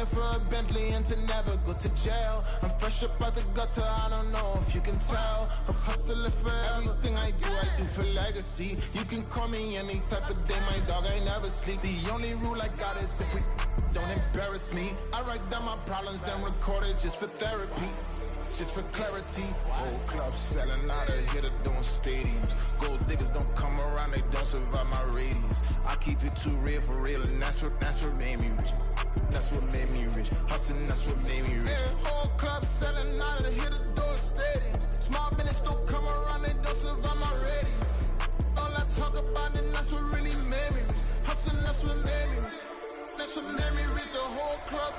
for a Bentley and to never go to jail. I'm fresh up out the gutter, I don't know if you can tell. I'm hustling for everything I do for legacy. You can call me any type of day, my dog, I never sleep. The only rule I got is if we don't embarrass me. I write down my problems, then record it just for therapy. Just for clarity, whole club selling out of here to doing stadiums. Gold diggers don't come around, they don't survive my radius. I keep it too real for real, and that's what made me rich. That's what made me rich. Hustling, that's what made me rich. Yeah, whole club selling out of here to doing stadiums. Small business don't come around, they don't survive my radius. All I talk about, and that's what really made me rich. Hustling, that's what made me rich. That's what made me rich. The whole club.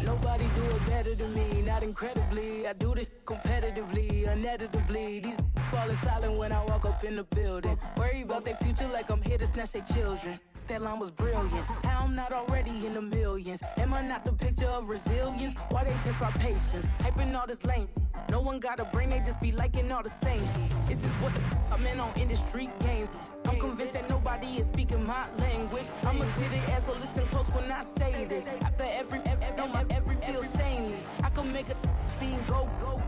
Nobody do it better than me, not incredibly. I do this competitively, uneditably. These falling silent when I walk up in the building. Worry about their future like I'm here to snatch their children. That line was brilliant. How I'm not already in the millions? Am I not the picture of resilience? Why they test my patience? Hyping all this lame. No one got a brain, they just be liking all the same. This is what the I'm in on industry games. I'm convinced that nobody is speaking my language. I'ma get it as so listen close when I say this. After every feel stainless. I can make a fiend go.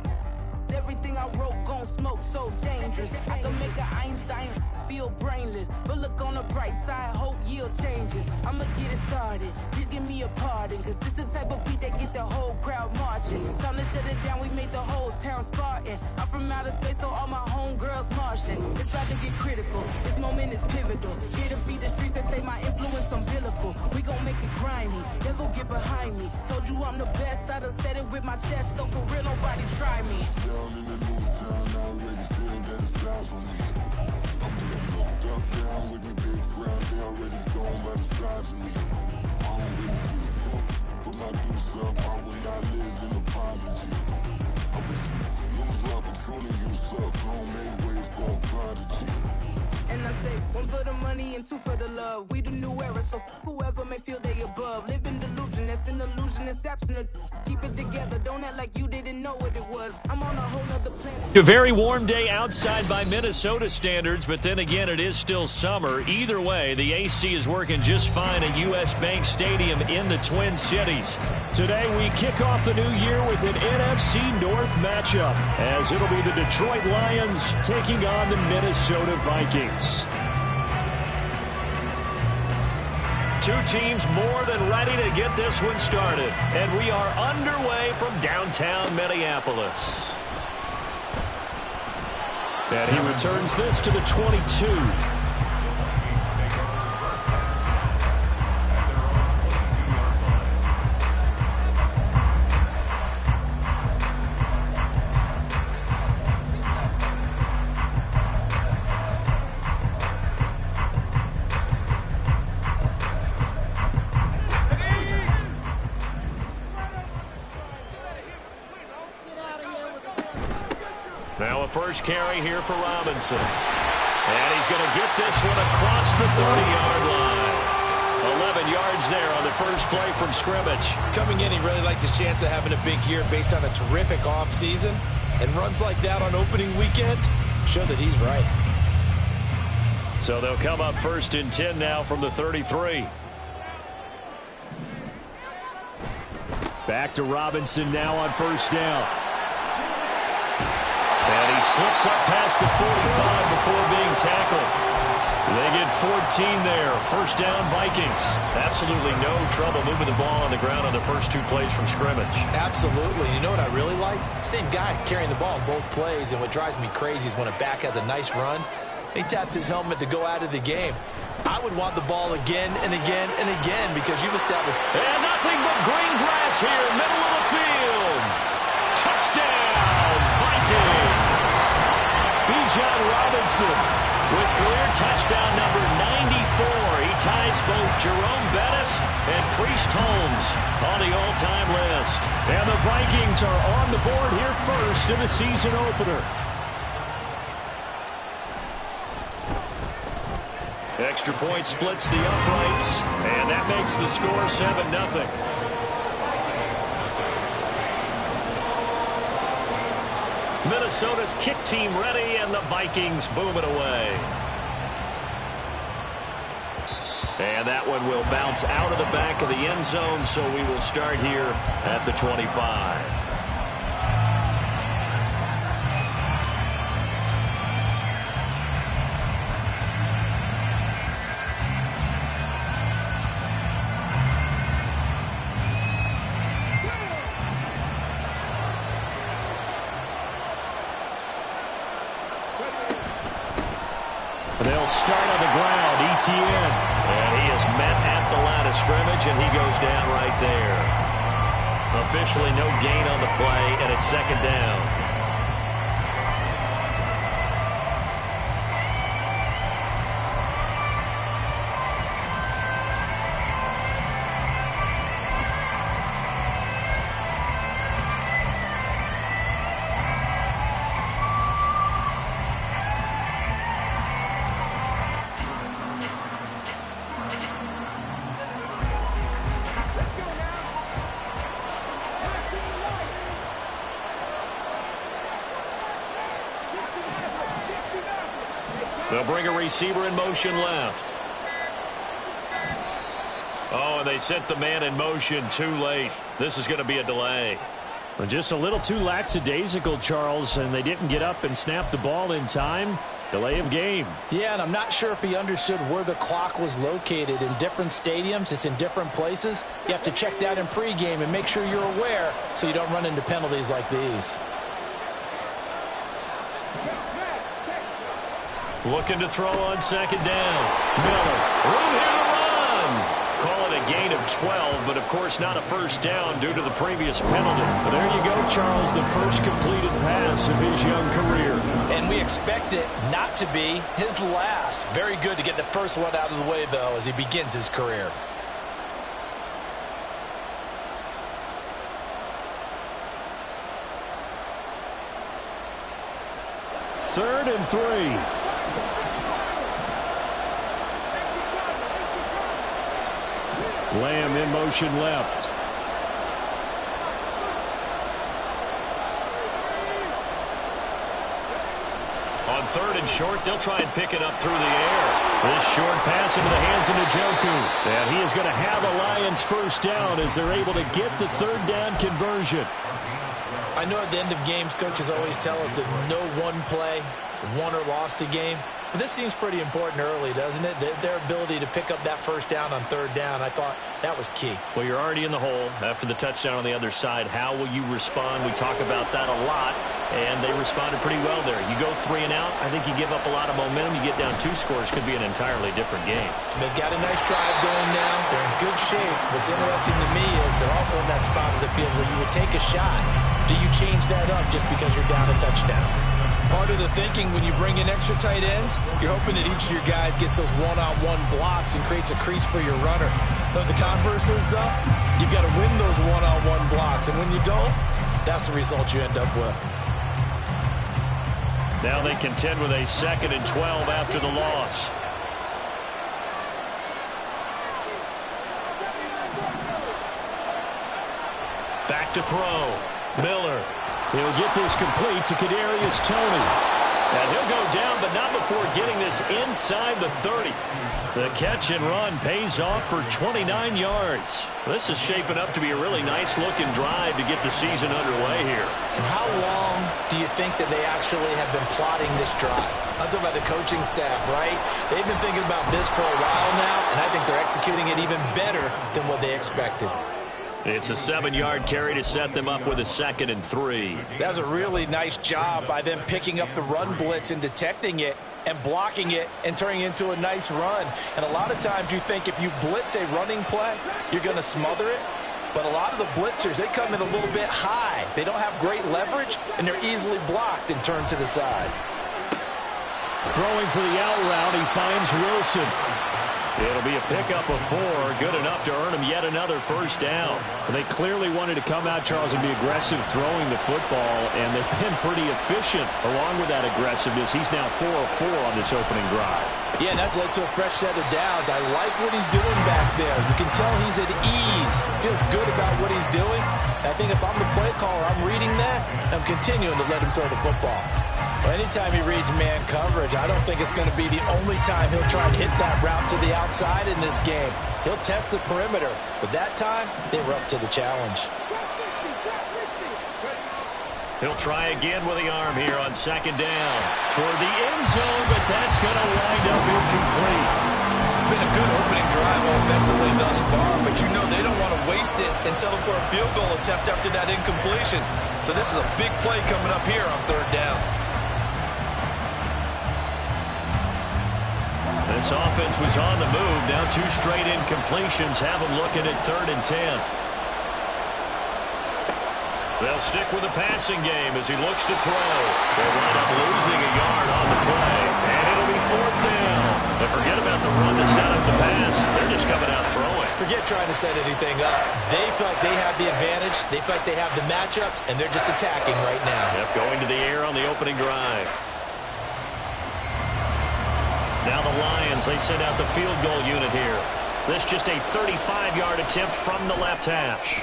Everything I wrote gon' smoke, so dangerous. I can make an Einstein feel brainless. But look on the bright side, hope yield changes. I'ma get it started, please give me a pardon. Cause this the type of beat that get the whole crowd marching. Time to shut it down, we made the whole town Spartan. I'm from outer space, so all my homegirls Martian. It's about to get critical, this moment is pivotal. Here to feed the streets that say my influence umbilical. We gon' make it grimy, never get behind me. Told you I'm the best, I done said it with my chest. So for real, nobody try me. Down in the new town, I already feel that it's eyes on me. I'm getting looked up, down with these big crowds, they already gone by the size of me. I don't really get drunk, put my deuce up, I will not live in apology. I wish you lose love, but truly you suck, gon' make way for a prodigy. And I say, one for the money and two for the love. We the new era, so whoever may feel they above. Live in delusion, that's an illusion, it's absent. Keep it together, don't act like you didn't know what it was. I'm on a whole nother planet. A very warm day outside by Minnesota standards, but then again, it is still summer. Either way, the AC is working just fine at U.S. Bank Stadium in the Twin Cities. Today, we kick off the new year with an NFC North matchup, as it'll be the Detroit Lions taking on the Minnesota Vikings. Two teams more than ready to get this one started. And we are underway from downtown Minneapolis. And he returns this to the 22. Now a first carry here for Robinson. And he's going to get this one across the 30-yard line. 11 yards there on the first play from scrimmage. Coming in, he really liked his chance of having a big year based on a terrific offseason. And runs like that on opening weekend show that he's right. So they'll come up first and 10 now from the 33. Back to Robinson now on first down. And he slips up past the 45 before being tackled. They get 14 there. First down, Vikings. Absolutely no trouble moving the ball on the ground on the first two plays from scrimmage. Absolutely. You know what I really like? Same guy carrying the ball both plays, and what drives me crazy is when a back has a nice run, he taps his helmet to go out of the game. I would want the ball again and again and again because you've established... And nothing but green grass here, middle of the field. Touchdown, Vikings! Bijan Robinson with career touchdown number 94. He ties both Jerome Bettis and Priest Holmes on the all-time list. And the Vikings are on the board here first in the season opener. Extra point splits the uprights, and that makes the score 7-0. Minnesota's kick team ready, and the Vikings boom it away. And that one will bounce out of the back of the end zone, so we will start here at the 25. They'll start on the ground, ETN. And he is met at the line of scrimmage, and he goes down right there. Officially no gain on the play, and it's second down. They'll bring a receiver in motion left. Oh, and they sent the man in motion too late. This is going to be a delay. Well, just a little too lackadaisical, Charles, and they didn't get up and snap the ball in time. Delay of game. Yeah, and I'm not sure if he understood where the clock was located. In different stadiums, it's in different places. You have to check that in pregame and make sure you're aware so you don't run into penalties like these. Looking to throw on second down. Miller, room here to run. Call it a gain of 12, but of course not a first down due to the previous penalty. Well, there you go, Charles, the first completed pass of his young career. And we expect it not to be his last. Very good to get the first one out of the way, though, as he begins his career. Third and 3. Lamb in motion left. On third and short, they'll try and pick it up through the air. This short pass into the hands of Njoku. And he is going to have a Lions first down as they're able to get the third down conversion. I know at the end of games, coaches always tell us that no one play won or lost a game. But this seems pretty important early, doesn't it? Their ability to pick up that first down on third down, I thought that was key. Well, you're already in the hole after the touchdown on the other side. How will you respond? We talk about that a lot, and they responded pretty well there. You go 3 and out, I think you give up a lot of momentum. You get down 2 scores, could be an entirely different game. So they've got a nice drive going now. They're in good shape. What's interesting to me is they're also in that spot of the field where you would take a shot. Do you change that up just because you're down a touchdown? Part of the thinking when you bring in extra tight ends, you're hoping that each of your guys gets those one-on-one blocks and creates a crease for your runner. Now, the converse is, though, you've got to win those one-on-one blocks. And when you don't, that's the result you end up with. Now they contend with a 2nd and 12 after the loss. Back to throw. Miller. He'll get this complete to Kadarius Toney. And he'll go down, but not before getting this inside the 30. The catch and run pays off for 29 yards. This is shaping up to be a really nice-looking drive to get the season underway here. And how long do you think that they actually have been plotting this drive? I'm talking about the coaching staff, right? They've been thinking about this for a while now, and I think they're executing it even better than what they expected. It's a 7-yard carry to set them up with a 2nd and 3. That was a really nice job by them picking up the run blitz and detecting it and blocking it and turning it into a nice run. And a lot of times you think if you blitz a running play, you're going to smother it. But a lot of the blitzers, they come in a little bit high. They don't have great leverage, and they're easily blocked and turned to the side. Throwing for the out route, he finds Wilson. It'll be a pickup of 4, good enough to earn him yet another first down. They clearly wanted to come out, Charles, and be aggressive throwing the football, and they've been pretty efficient along with that aggressiveness. He's now 4 of 4 on this opening drive. Yeah, and that's led to a fresh set of downs. I like what he's doing back there. You can tell he's at ease. Feels good about what he's doing. I think if I'm the play caller, I'm reading that, I'm continuing to let him throw the football. Anytime he reads man coverage, I don't think it's going to be the only time he'll try and hit that route to the outside in this game. He'll test the perimeter, but that time, they were up to the challenge. He'll try again with the arm here on second down. Toward the end zone, but that's going to wind up incomplete. It's been a good opening drive offensively thus far, but you know they don't want to waste it and settle for a field goal attempt after that incompletion. So this is a big play coming up here on third down. This offense was on the move. Now 2 straight incompletions have them looking at 3rd and 10. They'll stick with the passing game as he looks to throw. They'll wind up losing a yard on the play, and it'll be 4th down. And forget about the run to set up the pass. They're just coming out throwing. Forget trying to set anything up. They feel like they have the advantage. They feel like they have the matchups, and they're just attacking right now. Yep, going to the air on the opening drive. Now the Lions, they send out the field goal unit here. This just a 35-yard attempt from the left hash.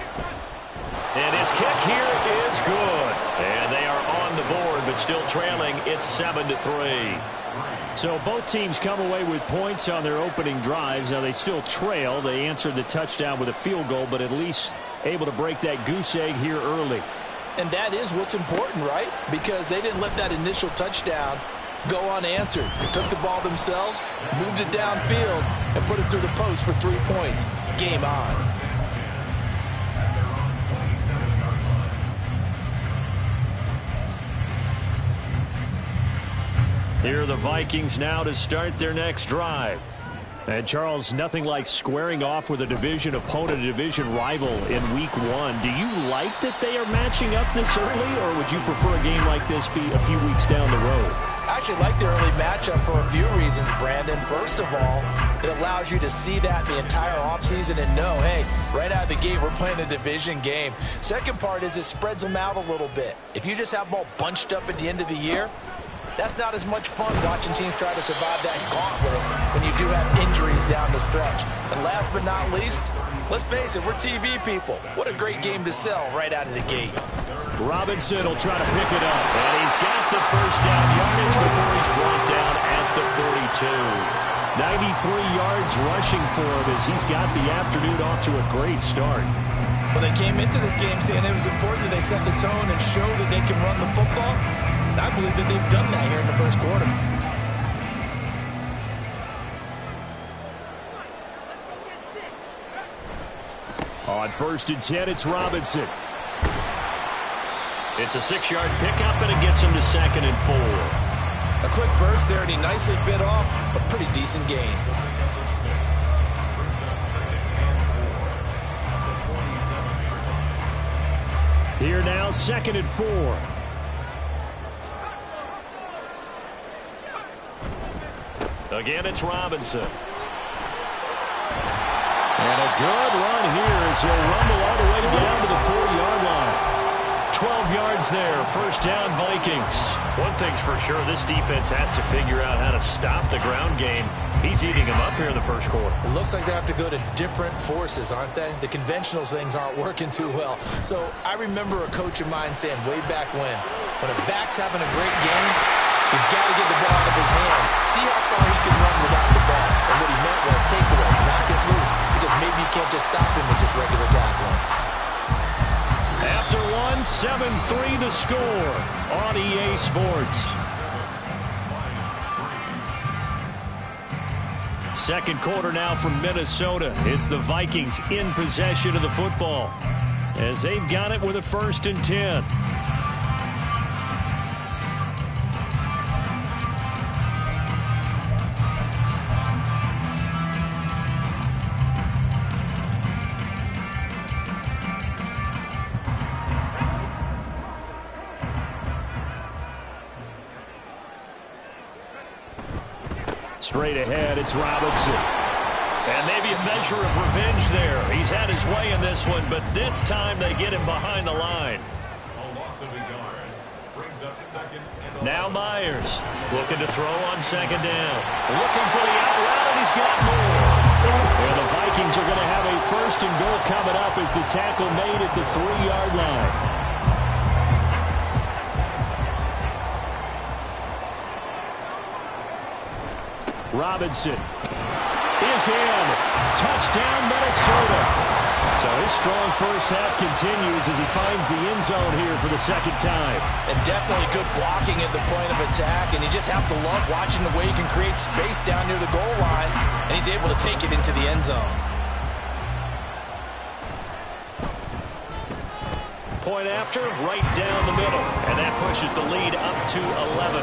And his kick here is good. And they are on the board, but still trailing. It's 7-3. So both teams come away with points on their opening drives. Now they still trail. They answered the touchdown with a field goal, but at least able to break that goose egg here early. And that is what's important, right? Because they didn't let that initial touchdown go unanswered. Took the ball themselves, moved it downfield, and put it through the post for 3 points. Game on. Here are the Vikings now to start their next drive. And, Charles, nothing like squaring off with a division opponent, a division rival in Week 1. Do you like that they are matching up this early, or would you prefer a game like this be a few weeks down the road? I actually like the early matchup for a few reasons, Brandon. First of all, it allows you to see that the entire offseason and know, hey, right out of the gate, we're playing a division game. Second part is it spreads them out a little bit. If you just have them all bunched up at the end of the year, that's not as much fun watching teams try to survive that gauntlet when you do have injuries down the stretch. And last but not least, let's face it, we're TV people. What a great game to sell right out of the gate. Robinson will try to pick it up. And he's got the first down yardage before he's brought down at the 42. 93 yards rushing for him as he's got the afternoon off to a great start. Well, they came into this game saying it was important that they set the tone and show that they can run the football. And I believe that they've done that here in the first quarter. On 1st and 10, it's Robinson. It's a 6-yard pickup, and it gets him to 2nd and 4. A quick burst there, and he nicely bit off a pretty decent gain. Here now, 2nd and 4. Again, it's Robinson. And a good run here as he'll rumble all the way down to the 4-yard line. 12 yards there, first down Vikings. One thing's for sure, this defense has to figure out how to stop the ground game. He's eating them up here in the first quarter. It looks like they have to go to different forces, aren't they? The conventional things aren't working too well. So I remember a coach of mine saying way back when a back's having a great game, you've got to get the ball out of his hands. See how far he can run without the ball. And what he meant was takeaways, knock it loose, because maybe you can't just stop him with just regular tackling. After 7-3 the score on EA Sports. Second quarter now from Minnesota. It's the Vikings in possession of the football as they've got it with a 1st and 10. Straight ahead, it's Robinson. And maybe a measure of revenge there. He's had his way in this one, but this time they get him behind the line. Now Myers looking to throw on second down. Looking for the out route, and he's got more. And the Vikings are going to have a first and goal coming up as the tackle made at the 3-yard line. Robinson is in. Touchdown, Minnesota. So his strong first half continues as he finds the end zone here for the second time. And definitely good blocking at the point of attack, and you just have to love watching the way he can create space down near the goal line, and he's able to take it into the end zone. Point after, right down the middle, and that pushes the lead up to 11.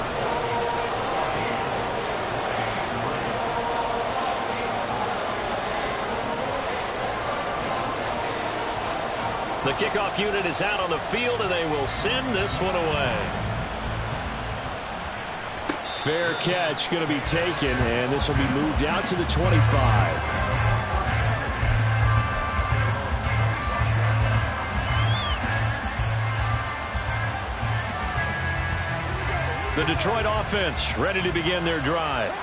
The kickoff unit is out on the field, and they will send this one away. Fair catch going to be taken, and this will be moved out to the 25. The Detroit offense ready to begin their drive.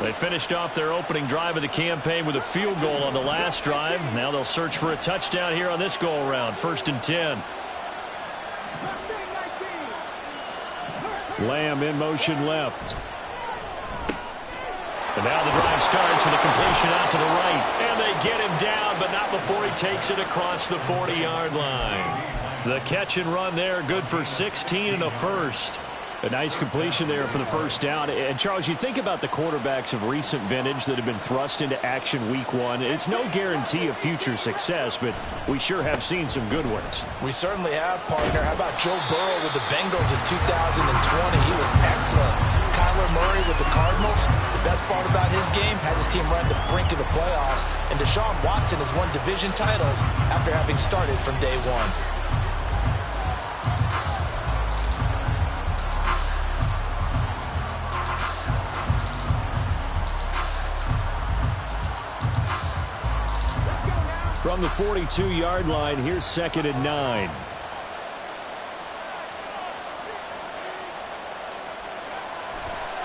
They finished off their opening drive of the campaign with a field goal on the last drive. Now they'll search for a touchdown here on this go-around. 1st and 10. Lamb in motion left. And now the drive starts with a completion out to the right. And they get him down, but not before he takes it across the 40-yard line. The catch and run there, good for 16 and a first. A nice completion there for the first down. And, Charles, you think about the quarterbacks of recent vintage that have been thrust into action week one. It's no guarantee of future success, but we sure have seen some good ones. We certainly have, partner. How about Joe Burrow with the Bengals in 2020? He was excellent. Kyler Murray with the Cardinals. The best part about his game, has his team run to the brink of the playoffs. And Deshaun Watson has won division titles after having started from day one. From the 42-yard line, here's 2nd and 9.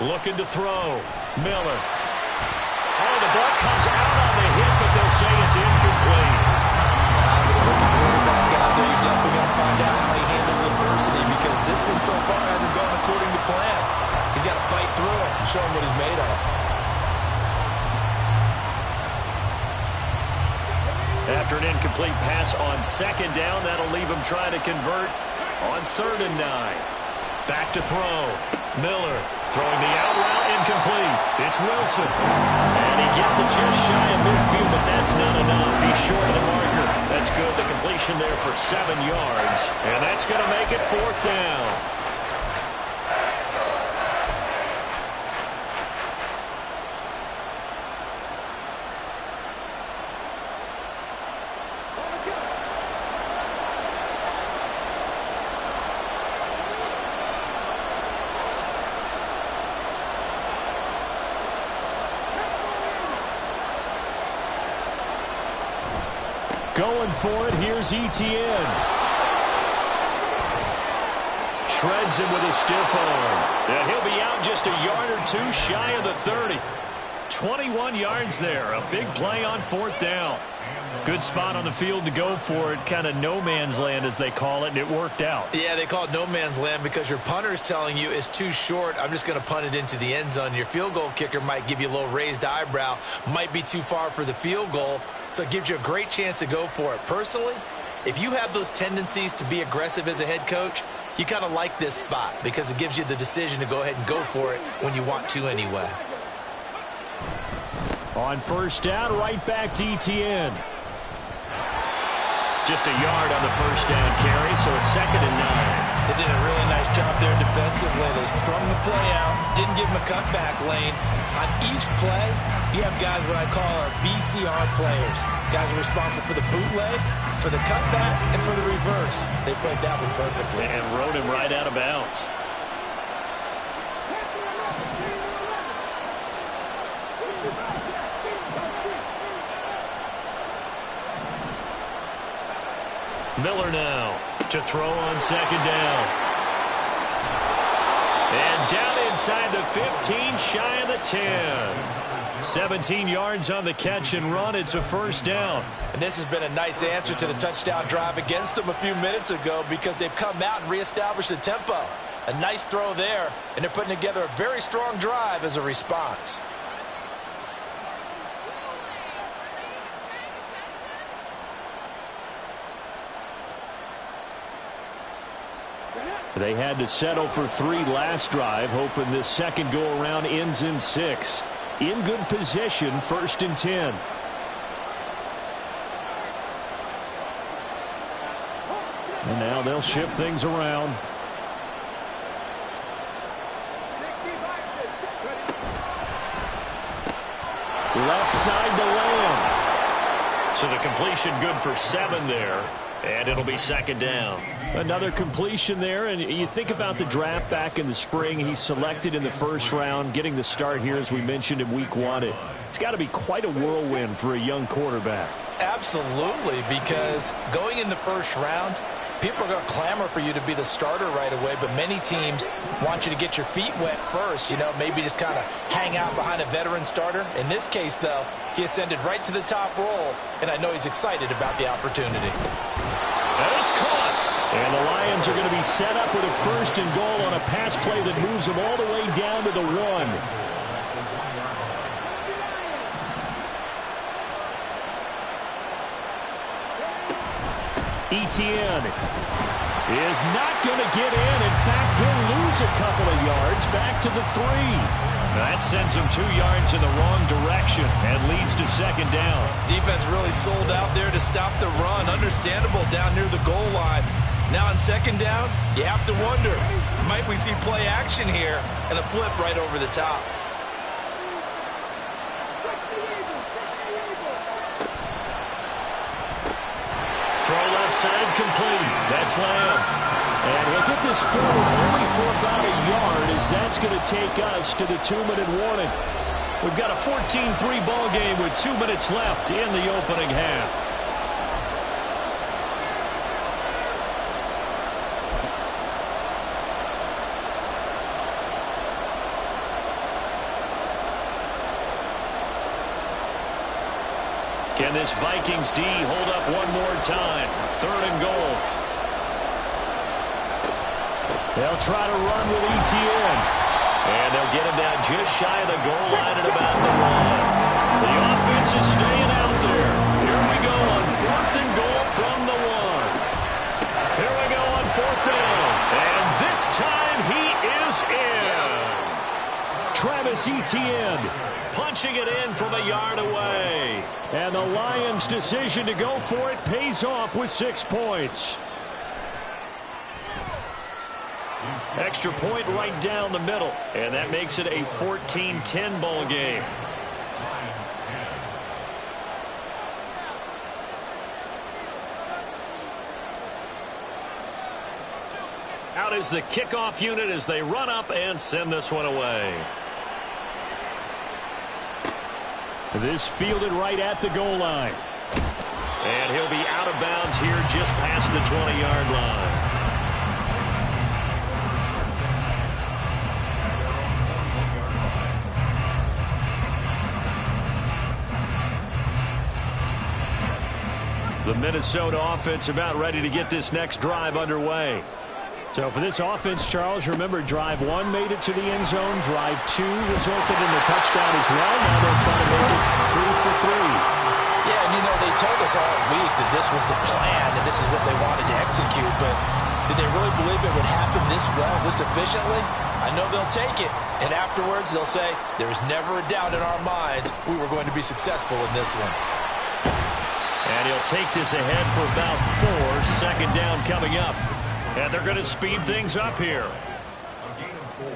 Looking to throw. Miller. Oh, the ball comes out on the hit, but they'll say it's incomplete. With a rookie quarterback out there, you're definitely going to find out how he handles adversity, because this one so far hasn't gone according to plan. He's got to fight through it and show him what he's made of. After an incomplete pass on 2nd down, that'll leave him trying to convert on 3rd and 9. Back to throw. Miller throwing the out route, incomplete. It's Wilson. And he gets it just shy of midfield, but that's not enough. He's short of the marker. That's good. The completion there for 7 yards. And that's going to make it 4th down. Going for it, here's Etienne. Shreds him with a stiff arm. And he'll be out just a yard or two shy of the 30. 21 yards there. A big play on 4th down. Good spot on the field to go for it. Kind of no man's land, as they call it, and it worked out. Yeah, they call it no man's land because your punter is telling you it's too short. I'm just going to punt it into the end zone. Your field goal kicker might give you a little raised eyebrow. Might be too far for the field goal, so it gives you a great chance to go for it. Personally, if you have those tendencies to be aggressive as a head coach, you kind of like this spot because it gives you the decision to go ahead and go for it when you want to anyway. On 1st down, right back to Etienne. Just a yard on the 1st down carry, so it's 2nd and 9. They did a really nice job there defensively. They strung the play out, didn't give him a cutback lane. On each play, you have guys what I call our BCR players. Guys are responsible for the bootleg, for the cutback, and for the reverse. They played that one perfectly. And rode him right out of bounds. Miller now to throw on second down. And down inside the 15, shy of the 10. 17 yards on the catch and run. It's a first down. And this has been a nice answer to the touchdown drive against them a few minutes ago because they've come out and reestablished the tempo. A nice throw there, and they're putting together a very strong drive as a response. They had to settle for 3 last drive, hoping this second go-around ends in 6. In good position, 1st and 10. And now they'll shift things around. Left side to Lamb. So the completion good for 7 there. And it'll be second down. Another completion there, and you think about the draft back in the spring. He's selected in the first round, getting the start here, as we mentioned, in week 1. It's got to be quite a whirlwind for a young quarterback. Absolutely, because going in the first round, people are going to clamor for you to be the starter right away, but many teams want you to get your feet wet first, maybe just kind of hang out behind a veteran starter. In this case, though, he ascended right to the top roll, and I know he's excited about the opportunity. And it's caught. And the Lions are going to be set up with a 1st and goal on a pass play that moves them all the way down to the 1. Etienne is not going to get in. In fact, he'll lose a couple of yards back to the 3. That sends him 2 yards in the wrong direction and leads to second down. Defense really sold out there to stop the run. Understandable down near the goal line. Now on second down, you have to wonder, might we see play action here and a flip right over the top? Throw left side complete. That's Lamb. And he'll get this forward only for about a yard, as that's going to take us to the 2-minute warning. We've got a 14-3 ball game with 2 minutes left in the opening half. Can this Vikings D hold up one more time? 3rd and goal. They'll try to run with Etienne. And they'll get him down just shy of the goal line at about the 1. The offense is staying out there. Here we go on 4th and goal from the 1. Here we go on 4th down. And this time he is in. Yes. Travis Etienne punching it in from a yard away. And the Lions' decision to go for it pays off with 6 points. Extra point right down the middle, and that makes it a 14-10 ball game. Out is the kickoff unit as they run up and send this one away. This fielded right at the goal line. And he'll be out of bounds here just past the 20-yard line. The Minnesota offense about ready to get this next drive underway. So for this offense, Charles, remember, drive 1 made it to the end zone. Drive 2 resulted in the touchdown as well. Now they'll try to make it 3 for 3. Yeah, and they told us all week that this was the plan and this is what they wanted to execute. But did they really believe it would happen this well, this efficiently? I know they'll take it. And afterwards, they'll say, there was never a doubt in our minds we were going to be successful in this one. And he'll take this ahead for about 4. Second down coming up. And they're going to speed things up here. A gain of 4.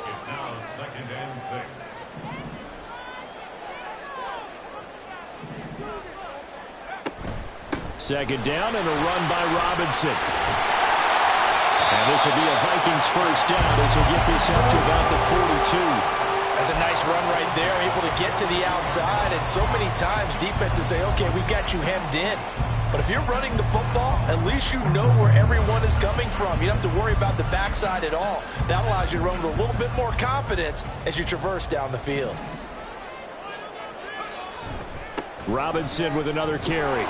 It's now 2nd and 6. Second down and a run by Robinson. And this will be a Vikings first down as he'll get this up to about the 42. That's a nice run right there, able to get to the outside. And so many times defenses say, okay, we've got you hemmed in. But if you're running the football, at least you know where everyone is coming from. You don't have to worry about the backside at all. That allows you to run with a little bit more confidence as you traverse down the field. Robinson with another carry.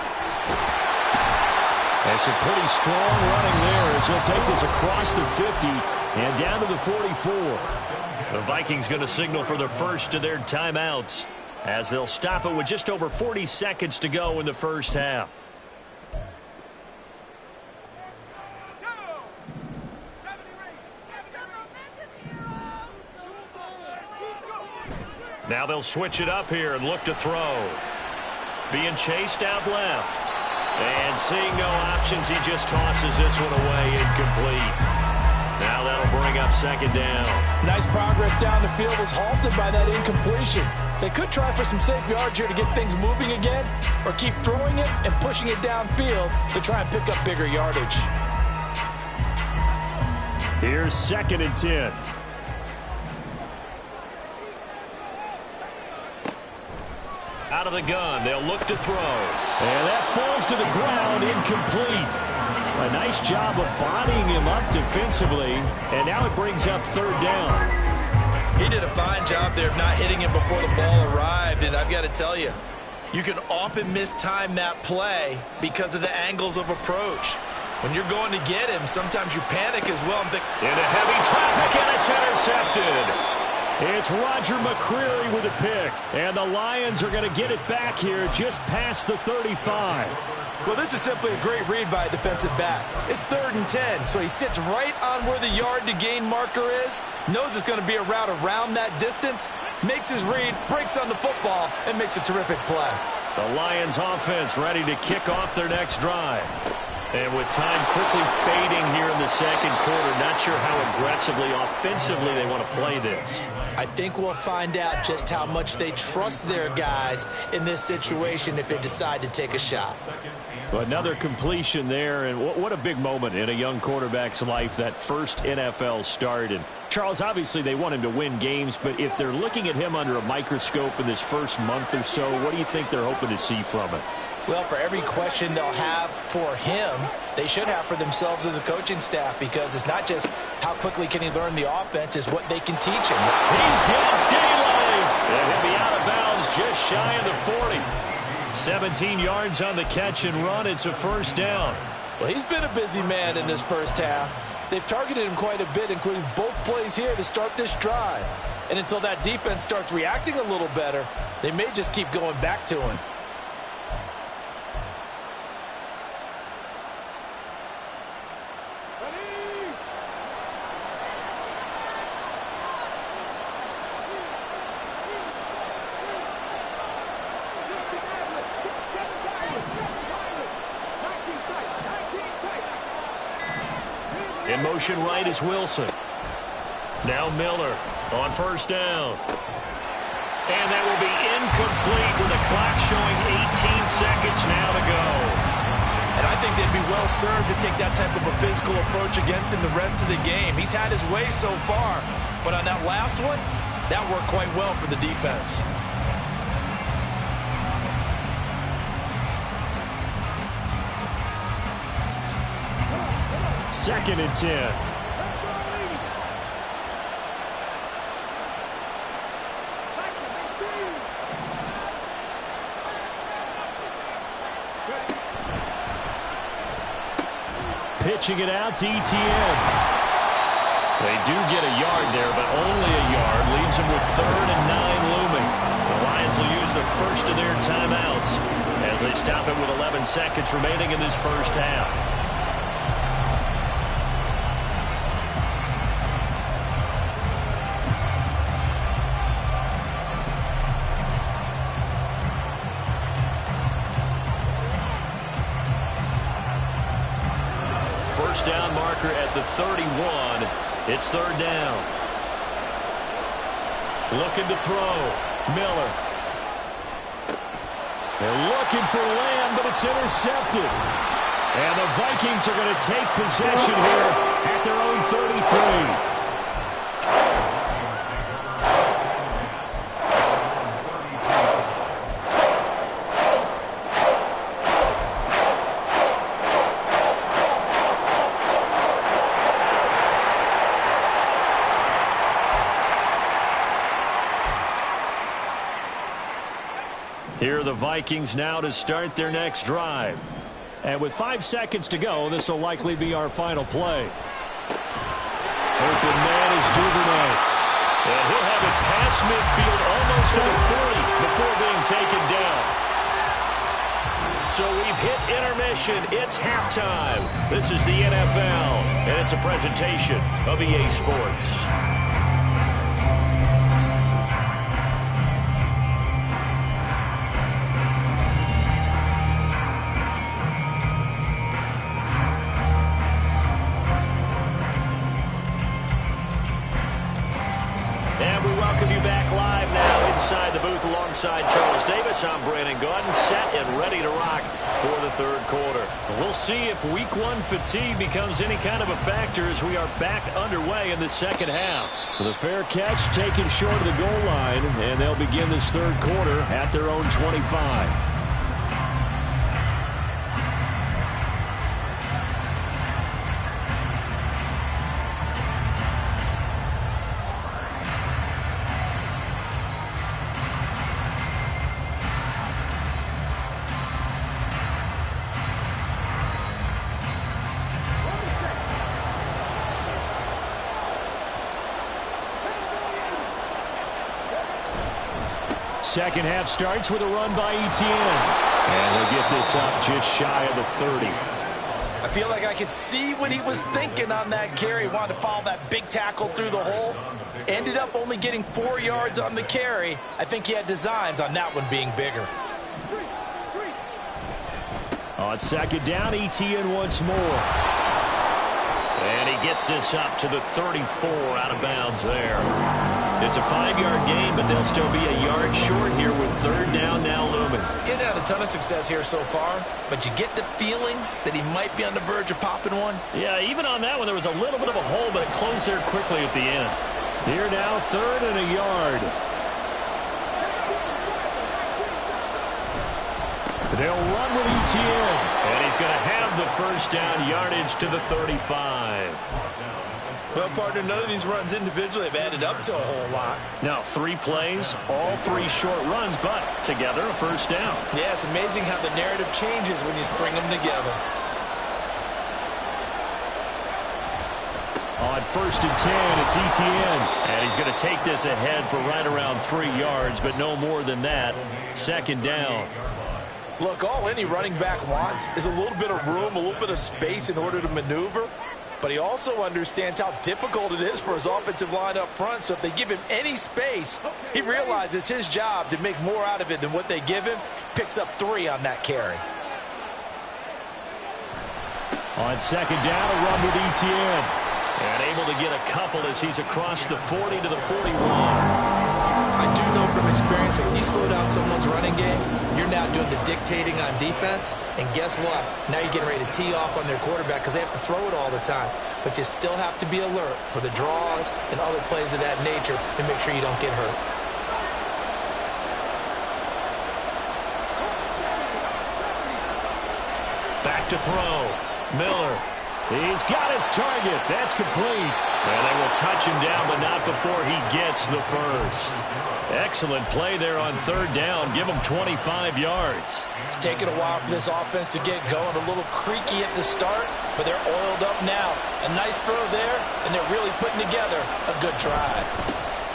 And some pretty strong running there as he'll take this across the 50 and down to the 44. The Vikings going to signal for the first of their timeouts as they'll stop it with just over 40 seconds to go in the first half. Now they'll switch it up here and look to throw. Being chased out left. And seeing no options, he just tosses this one away, incomplete. Now that'll bring up second down. Nice progress down the field was halted by that incompletion. They could try for some safe yards here to get things moving again, or keep throwing it and pushing it downfield to try and pick up bigger yardage. Here's 2nd and 10. Out of the gun, they'll look to throw. And that falls to the ground, incomplete. A nice job of bodying him up defensively, and now it brings up 3rd down. He did a fine job there of not hitting him before the ball arrived, and I've got to tell you, you can often mistime that play because of the angles of approach. When you're going to get him, sometimes you panic as well. Into heavy traffic, and it's intercepted. It's Roger McCreary with a pick, and the Lions are going to get it back here just past the 35. Well, this is simply a great read by a defensive back. It's 3rd and 10, so he sits right on where the yard-to-gain marker is, knows it's going to be a route around that distance, makes his read, breaks on the football, and makes a terrific play. The Lions offense ready to kick off their next drive. And with time quickly fading here in the second quarter, not sure how aggressively, offensively they want to play this. I think we'll find out just how much they trust their guys in this situation if they decide to take a shot. Well, another completion there, and what a big moment in a young quarterback's life, that first NFL start. And Charles, obviously they want him to win games, but if they're looking at him under a microscope in this first month or so, what do you think they're hoping to see from it? Well, for every question they'll have for him, they should have for themselves as a coaching staff, because it's not just how quickly can he learn the offense, it's what they can teach him. He's got daylight, and he'll be out of bounds just shy of the 40. 17 yards on the catch and run. It's a first down. Well, he's been a busy man in this first half. They've targeted him quite a bit, including both plays here to start this drive. And until that defense starts reacting a little better, they may just keep going back to him. In motion right is Wilson. Now Miller on first down. And that will be incomplete with the clock showing 18 seconds now to go. And I think they'd be well served to take that type of a physical approach against him the rest of the game. He's had his way so far, but on that last one, that worked quite well for the defense. Second and 10. Pitching it out to ETN. They do get a yard there, but only a yard. Leaves them with 3rd and 9 looming. The Lions will use the first of their timeouts as they stop it with 11 seconds remaining in this first half. First down marker at the 31. It's 3rd down. Looking to throw. Miller. They're looking for Lamb, but it's intercepted. And the Vikings are going to take possession here at their own 33. Here are the Vikings now to start their next drive. And with 5 seconds to go, this will likely be our final play. Open man is Duvernay. And he'll have it past midfield almost to the 40 before being taken down. So we've hit intermission. It's halftime. This is the NFL, and it's a presentation of EA Sports. Inside the booth alongside Charles Davis, I'm Brandon Gaudin, set and ready to rock for the third quarter. We'll see if week 1 fatigue becomes any kind of a factor as we are back underway in the second half. The fair catch taken short of the goal line, and they'll begin this third quarter at their own 25. Second half starts with a run by Etienne. And they'll get this up just shy of the 30. I feel like I could see what he was thinking on that carry. Wanted to follow that big tackle through the hole. Ended up only getting 4 yards on the carry. I think he had designs on that one being bigger. On second down, Etienne once more. And he gets this up to the 34 out of bounds there. It's a 5-yard gain, but they'll still be a yard short here with third down now looming. He's had a ton of success here so far, but you get the feeling that he might be on the verge of popping one. Yeah, even on that one, there was a little bit of a hole, but it closed there quickly at the end. Here now, third and a yard. They'll run with Etienne. And he's going to have the first down yardage to the 35. Well, partner, none of these runs individually have added up to a whole lot. Now, 3 plays, all 3 short runs, but together a first down. Yeah, it's amazing how the narrative changes when you string them together. On first and 10, it's Etienne. And he's going to take this ahead for right around 3 yards, but no more than that. Second down. Look, all any running back wants is a little bit of room, a little bit of space in order to maneuver. But he also understands how difficult it is for his offensive line up front. So if they give him any space, he realizes his job to make more out of it than what they give him. Picks up 3 on that carry. On second down, a run with Etienne. And able to get a couple as he's across the 40 to the 41. I do know from experience that when you slow down someone's running game, you're now doing the dictating on defense. And guess what? Now you're getting ready to tee off on their quarterback because they have to throw it all the time. But you still have to be alert for the draws and other plays of that nature and make sure you don't get hurt. Back to throw. Miller. He's got his target. That's complete. And they will touch him down, but not before he gets the first. Excellent play there on third down. Give him 25 yards. It's taken a while for this offense to get going. A little creaky at the start, but they're oiled up now. A nice throw there, and they're really putting together a good drive.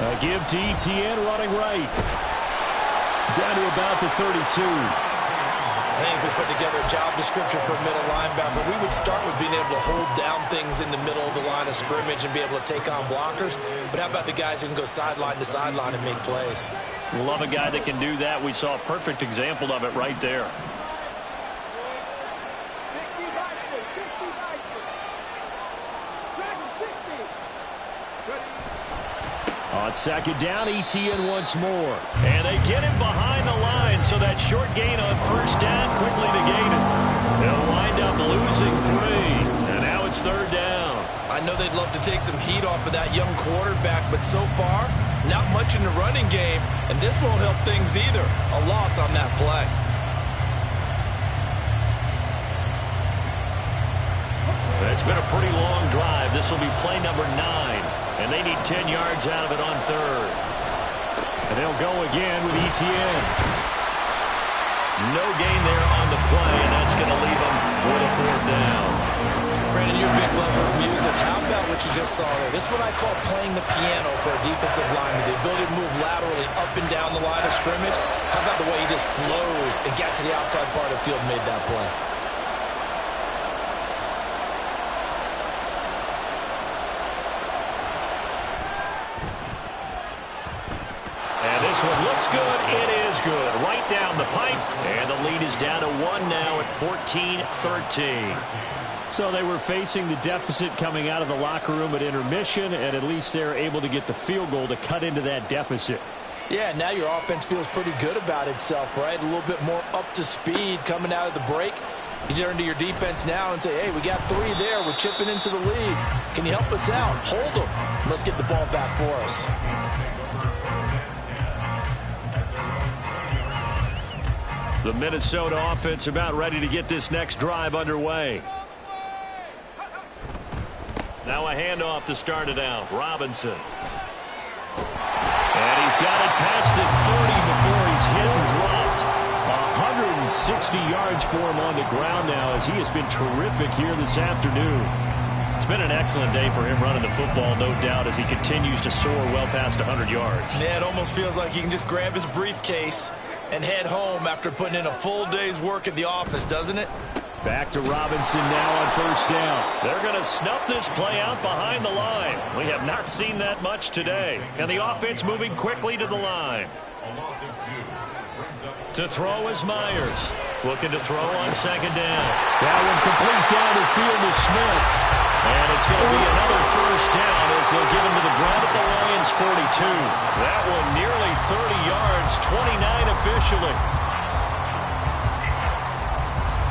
A give to Etienne running right. Down to about the 32. I think if we put together a job description for a middle linebacker, we would start with being able to hold down things in the middle of the line of scrimmage and be able to take on blockers. But how about the guys who can go sideline to sideline and make plays? Love a guy that can do that. We saw a perfect example of it right there. On second down, Etienne once more. And they get him behind the line, so that short gain on first down quickly negated. They'll wind up losing 3. And now it's third down. I know they'd love to take some heat off of that young quarterback, but so far, not much in the running game, and this won't help things either. A loss on that play. It's been a pretty long drive. This will be play number 9. And they need 10 yards out of it on third. And they'll go again with Etienne. No gain there on the play, and that's going to leave them with a 4th down. Brandon, you're a big lover of music. How about what you just saw there? This is what I call playing the piano for a defensive lineman. The ability to move laterally up and down the line of scrimmage. How about the way he just flowed and got to the outside part of the field and made that play? And this one looks good. It is good. Right down the pipe. And the lead is down to 1 now at 14-13. So they were facing the deficit coming out of the locker room at intermission, and at least they're able to get the field goal to cut into that deficit. Yeah, now your offense feels pretty good about itself, right? A little bit more up to speed coming out of the break. You turn to your defense now and say, hey, we got 3 there. We're chipping into the lead. Can you help us out? Hold them. Let's get the ball back for us. The Minnesota offense about ready to get this next drive underway. Now a handoff to start it out. Robinson. And he's got it past the 30 before he's hit and dropped. 160 yards for him on the ground now as he has been terrific here this afternoon. It's been an excellent day for him running the football, no doubt, as he continues to soar well past 100 yards. Yeah, it almost feels like he can just grab his briefcase and head home after putting in a full day's work at the office, doesn't it? Back to Robinson now on 1st down. They're going to snuff this play out behind the line. We have not seen that much today. And the offense moving quickly to the line. To throw is Myers. Looking to throw on 2nd down. That one complete down the field to Smith. And it's going to be another 1st down as they'll give him to the ground at the Lions' 42. That one nearly 30 yards, 29 officially.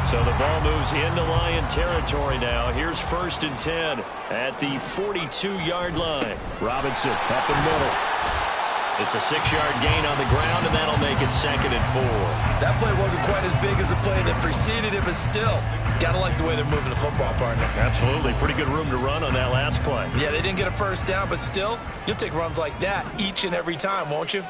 So the ball moves into Lion territory now. Here's 1st and 10 at the 42-yard line. Robinson up the middle. It's a 6-yard gain on the ground, and that'll make it 2nd and 4. That play wasn't quite as big as the play that preceded it, but still, got to like the way they're moving the football, partner. Absolutely. Pretty good room to run on that last play. Yeah, they didn't get a 1st down, but still, you'll take runs like that each and every time, won't you?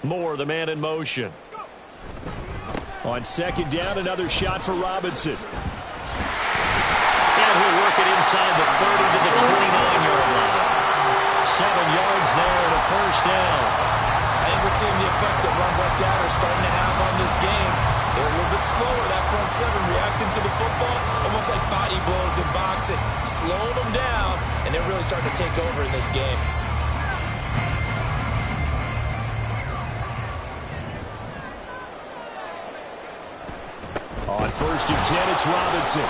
Moore, the man in motion. On 2nd down, another shot for Robinson. And he'll work it inside the 30 to the 29-yard line. 7 yards there and a 1st down. I think we're seeing the effect that runs like that are starting to have on this game. They're a little bit slower, that front 7, reacting to the football, almost like body blows in boxing, slowing them down, and they're really starting to take over in this game. On 1st and 10, it's Robinson.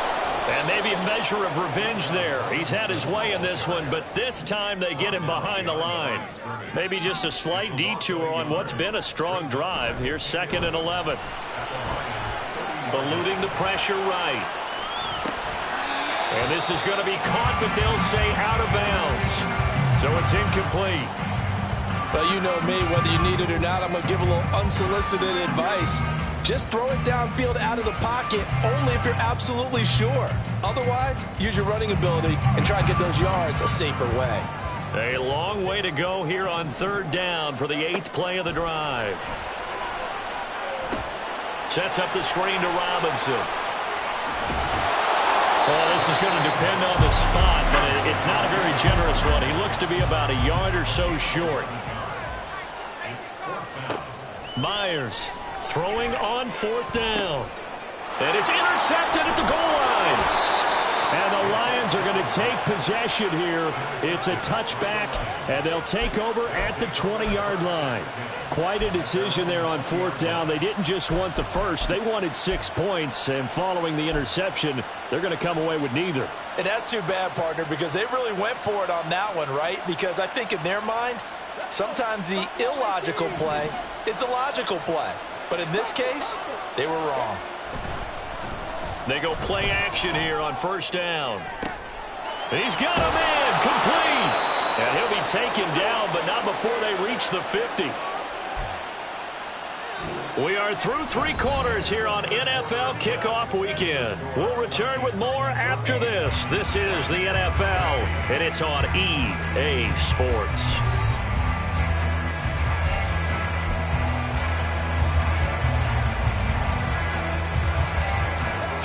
And maybe a measure of revenge there. He's had his way in this one, but this time they get him behind the line. Maybe just a slight detour on what's been a strong drive. Here's 2nd and 11. Eluding the pressure right. And this is going to be caught, but they'll say out of bounds. So it's incomplete. Well, you know me, whether you need it or not, I'm going to give a little unsolicited advice. Just throw it downfield out of the pocket only if you're absolutely sure. Otherwise, use your running ability and try and get those yards a safer way. A long way to go here on 3rd down for the 8th play of the drive. Sets up the screen to Robinson. Well, this is going to depend on the spot, but it's not a very generous one. He looks to be about a yard or so short. Myers throwing on 4th down. And it's intercepted at the goal line. And the Lions are going to take possession here. It's a touchback, and they'll take over at the 20-yard line. Quite a decision there on 4th down. They didn't just want the first. They wanted 6 points, and following the interception, they're going to come away with neither. And that's too bad, partner, because they really went for it on that one, right? Because I think in their mind, sometimes the illogical play is a logical play. But in this case, they were wrong. They go play action here on 1st down. He's got a man complete. And he'll be taken down, but not before they reach the 50. We are through 3 quarters here on NFL Kickoff Weekend. We'll return with more after this. This is the NFL, and it's on EA Sports.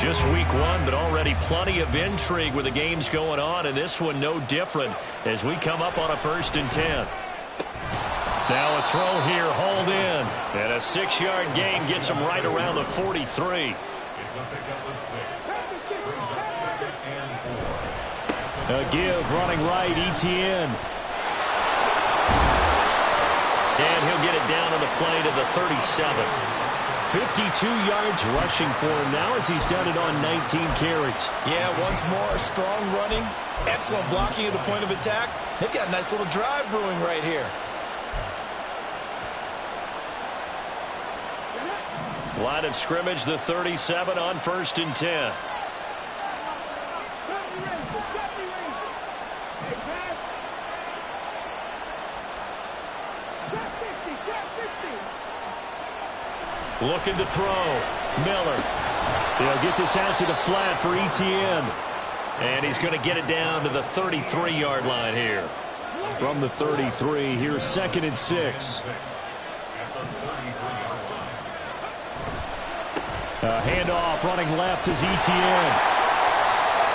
Just week 1, but already plenty of intrigue with the games going on, and this one no different as we come up on a 1st and 10. Now a throw here, hauled in. And a 6-yard gain gets him right around the 43. It's a pickup of 6. Brings up 2nd and 4. A give, running right, Etienne. And he'll get it down on the play to the 37. 52 yards rushing for him now as he's done it on 19 carries. Yeah, once more, strong running, excellent blocking at the point of attack. They've got a nice little drive brewing right here. Line of scrimmage, the 37 on 1st and 10. Looking to throw. Miller. They'll get this out to the flat for Etienne. And he's going to get it down to the 33-yard line here. From the 33, here's 2nd and 6. Handoff running left is Etienne.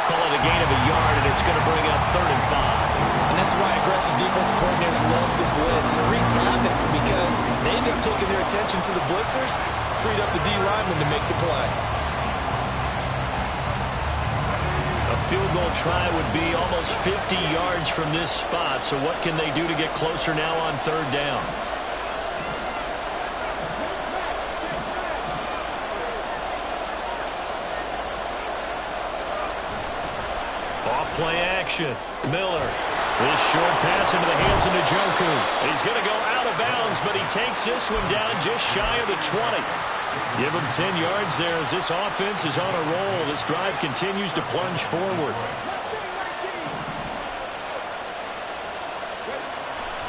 Call it a gain of a yard, and it's going to bring up 3rd and 5. And that's why aggressive defense coordinators love to blitz. And it wreaks havoc because they end up taking their attention to the blitzers, freed up the D lineman to make the play. A field goal try would be almost 50 yards from this spot, so what can they do to get closer now on 3rd down? Play action. Miller. This short pass into the hands of Njoku. He's going to go out of bounds, but he takes this one down just shy of the 20. Give him 10 yards there as this offense is on a roll. This drive continues to plunge forward.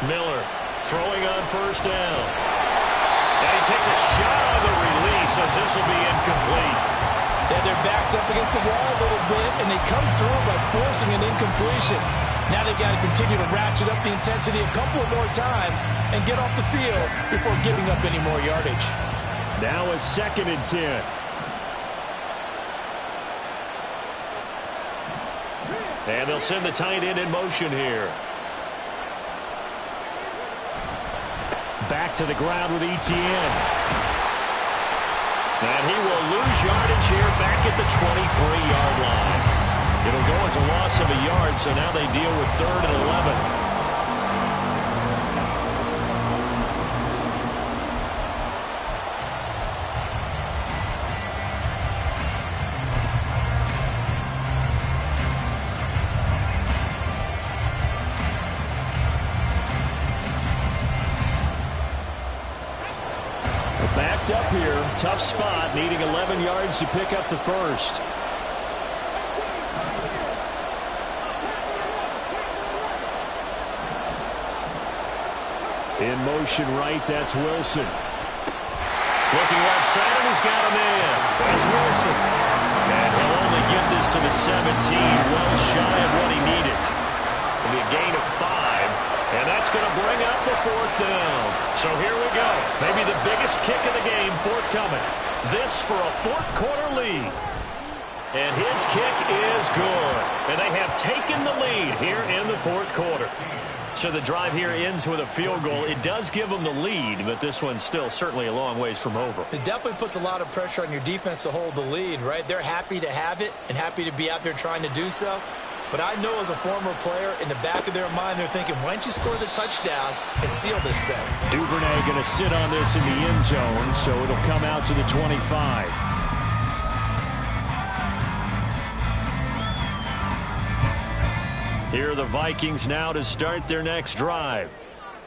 Miller throwing on 1st down. And he takes a shot on the release as this will be incomplete. And their backs up against the wall a little bit, and they come through by forcing an incompletion. Now they've got to continue to ratchet up the intensity a couple of more times and get off the field before giving up any more yardage. Now a 2nd and 10. And they'll send the tight end in motion here. Back to the ground with Etienne. And he will lose yardage here back at the 23-yard line. It'll go as a loss of a yard, so now they deal with 3rd and 11. Backed up here, tough spot, needing 11 yards to pick up the 1st. In motion right, that's Wilson. Looking right side, and he's got him in. It's Wilson. And he'll only get this to the 17, well shy of what he needed. It'll be a gain of 5. And that's going to bring up the 4th down. So here we go. Maybe the biggest kick of the game forthcoming. This for a 4th quarter lead. And his kick is good. And they have taken the lead here in the 4th quarter. So the drive here ends with a field goal. It does give them the lead, but this one's still certainly a long ways from over. It definitely puts a lot of pressure on your defense to hold the lead, right? They're happy to have it and happy to be out there trying to do so. But I know as a former player, in the back of their mind, they're thinking, why don't you score the touchdown and seal this thing? Duvernay going to sit on this in the end zone, so it'll come out to the 25. Here are the Vikings now to start their next drive.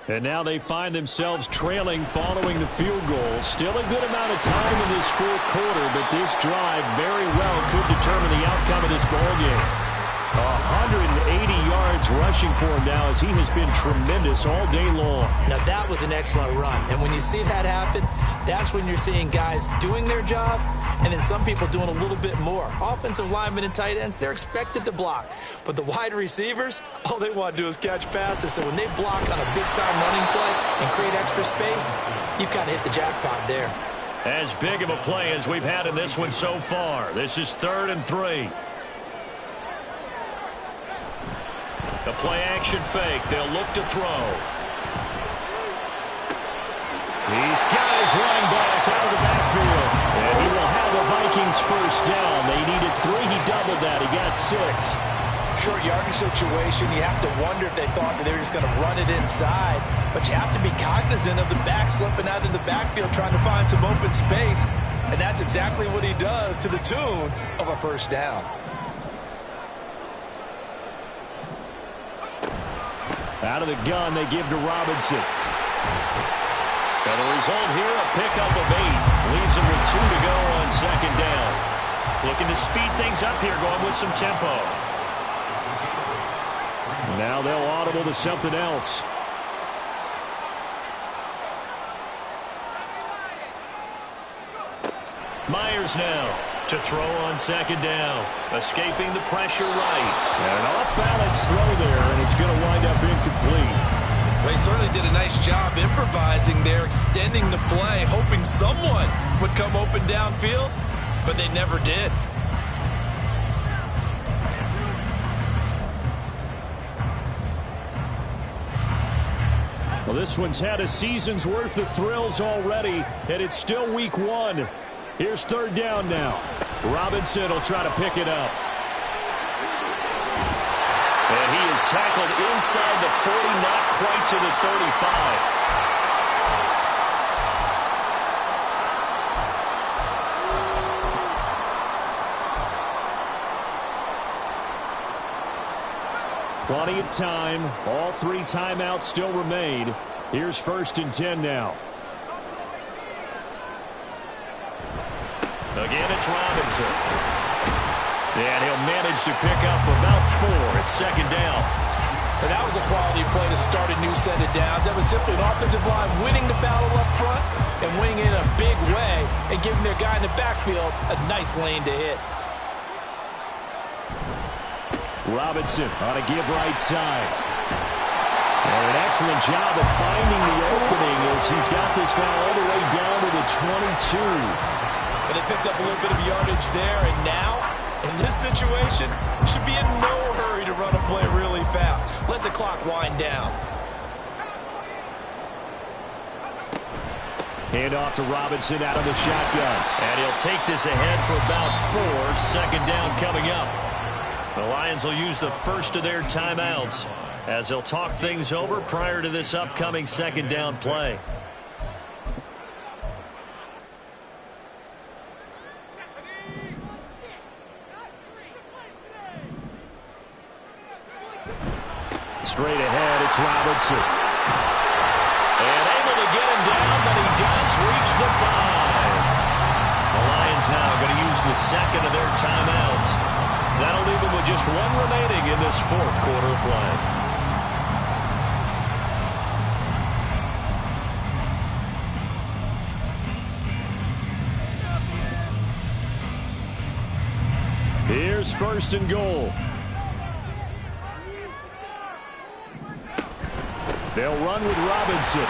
And now they find themselves trailing following the field goal. Still a good amount of time in this 4th quarter, but this drive very well could determine the outcome of this ballgame. 180 yards rushing for him now, as he has been tremendous all day long. Now that was an excellent run, and when you see that happen, that's when you're seeing guys doing their job, and then some people doing a little bit more. Offensive linemen and tight ends, they're expected to block, but the wide receivers, all they want to do is catch passes. So when they block on a big-time running play and create extra space, you've kind of hit the jackpot there. As big of a play as we've had in this one so far. This is 3rd and 3. The play-action fake. They'll look to throw. He's got his running back out of the backfield. And he will have the Vikings first down. They needed 3. He doubled that. He got 6. Short yardage situation, you have to wonder if they thought that they were just going to run it inside. But you have to be cognizant of the back slipping out of the backfield trying to find some open space. And that's exactly what he does, to the tune of a first down. Out of the gun, they give to Robinson. And the result here, a pickup of 8. Leaves him with 2 to go on 2nd down. Looking to speed things up here, going with some tempo. Now they'll audible to something else. Myers now to throw on 2nd down. Escaping the pressure right. And an off-balance throw there, and it's going to wind up incomplete. Well, he certainly did a nice job improvising there, extending the play, hoping someone would come open downfield, but they never did. Well, this one's had a season's worth of thrills already, and it's still week 1. Here's 3rd down now. Robinson will try to pick it up. And he is tackled inside the 40, not quite to the 35. Plenty of time. All 3 timeouts still remain. Here's 1st and 10 now. Again, it's Robinson. And he'll manage to pick up about 4 at 2nd down. And that was a quality play to start a new set of downs. That was simply an offensive line winning the battle up front and winning it in a big way and giving their guy in the backfield a nice lane to hit. Robinson on a give right side. And an excellent job of finding the opening as he's got this now all the way down to the 22. And they picked up a little bit of yardage there, and now, in this situation, should be in no hurry to run a play really fast. Let the clock wind down. Hand off to Robinson out of the shotgun. And he'll take this ahead for about 4. 2nd down coming up. The Lions will use the first of their timeouts as they'll talk things over prior to this upcoming 2nd down play. Straight ahead, it's Robinson. And able to get him down, but he does reach the 5. The Lions now going to use the 2nd of their timeouts. That'll leave them with just 1 remaining in this 4th quarter of play. Here's 1st and goal. They'll run with Robinson.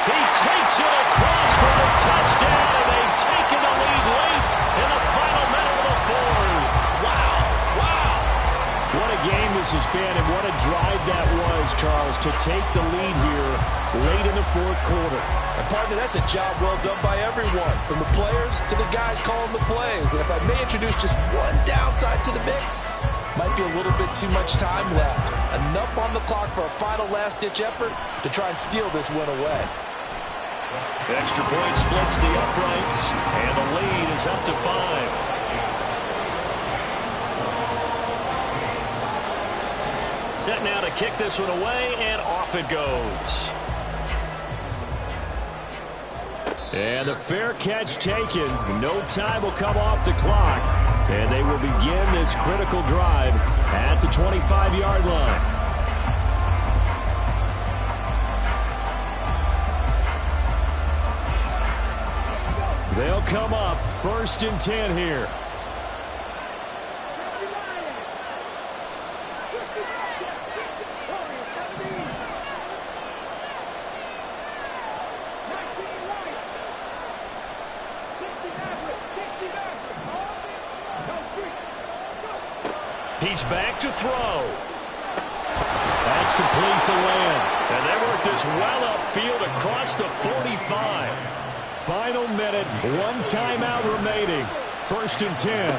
He takes it across for a touchdown, and they've taken the lead late in the final minute of the 4th. Wow. What a game this has been, and what a drive that was, Charles, to take the lead here late in the 4th quarter. And partner, that's a job well done by everyone, from the players to the guys calling the plays. And if I may introduce just one downside to the mix, might be a little bit too much time left. Enough on the clock for a final last-ditch effort to try and steal this win away. Extra point splits the uprights, and the lead is up to 5. Set now to kick this one away, and off it goes. And the fair catch taken. No time will come off the clock. And they will begin this critical drive at the 25-yard line. They'll come up 1st and 10 here. He's back to throw. That's complete to Lamb. And they work this well upfield across the 45. Final minute, 1 timeout remaining. 1st and 10.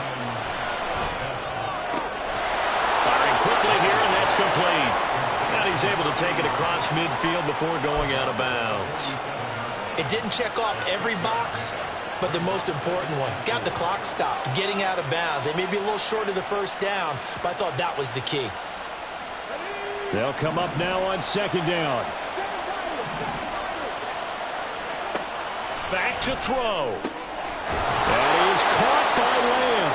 Firing quickly here, and that's complete. And he's able to take it across midfield before going out of bounds. It didn't check off every box, but the most important one. Got the clock stopped, getting out of bounds. They may be a little short of the 1st down, but I thought that was the key. They'll come up now on 2nd down. Back to throw. That is caught by Lamb.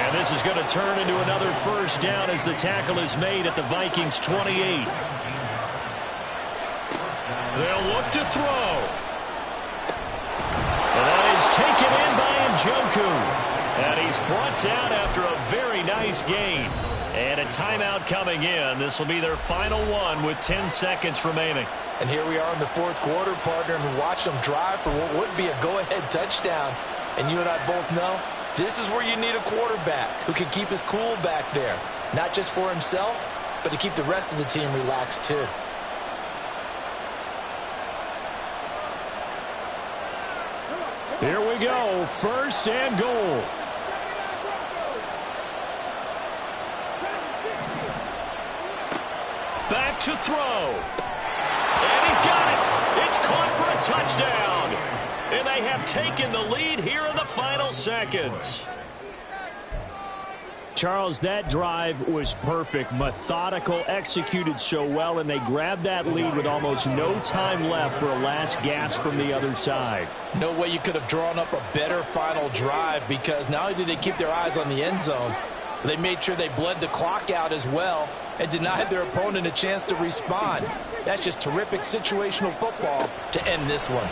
And this is going to turn into another 1st down as the tackle is made at the Vikings 28. They'll look to throw. And that is taken in by Njoku. And he's brought down after a very nice gain. And a timeout coming in. This will be their final one with 10 seconds remaining. And here we are in the 4th quarter, partner, and we watch them drive for what would be a go-ahead touchdown. And you and I both know this is where you need a quarterback who can keep his cool back there. Not just for himself, but to keep the rest of the team relaxed too. Here we go, 1st and goal. Back to throw. And he's got it. It's caught for a touchdown. And they have taken the lead here in the final seconds. Charles, that drive was perfect, methodical, executed so well, and they grabbed that lead with almost no time left for a last gasp from the other side. No way you could have drawn up a better final drive, because not only did they keep their eyes on the end zone, but they made sure they bled the clock out as well and denied their opponent a chance to respond. That's just terrific situational football to end this one.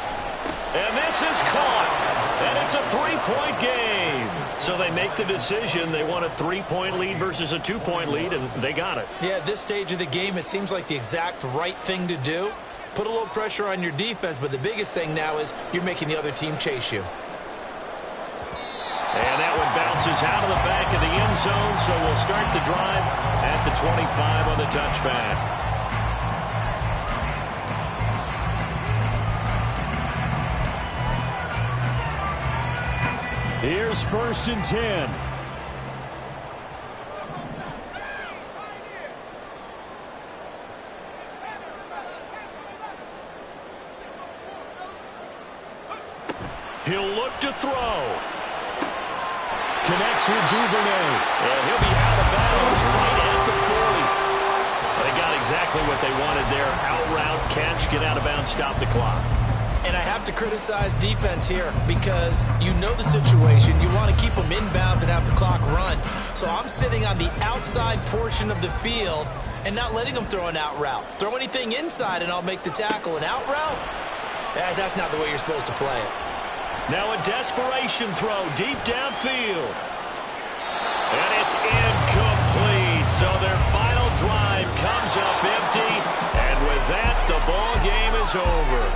And this is caught. And it's a 3-point game. So they make the decision. They want a 3-point lead versus a 2-point lead, and they got it. Yeah, at this stage of the game, it seems like the exact right thing to do. Put a little pressure on your defense, but the biggest thing now is you're making the other team chase you. And that one bounces out of the back of the end zone, so we'll start the drive at the 25 on the touchback. Here's 1st and 10. He'll look to throw. Connects with Duvernay. And he'll be out of bounds right at the 40. They got exactly what they wanted there. Out route, catch, get out of bounds, stop the clock. And I have to criticize defense here because you know the situation. You want to keep them inbounds and have the clock run. So I'm sitting on the outside portion of the field and not letting them throw an out route. Throw anything inside and I'll make the tackle. An out route? That's not the way you're supposed to play it. Now a desperation throw deep downfield. And it's incomplete. So their final drive comes up empty. And with that, the ball game is over.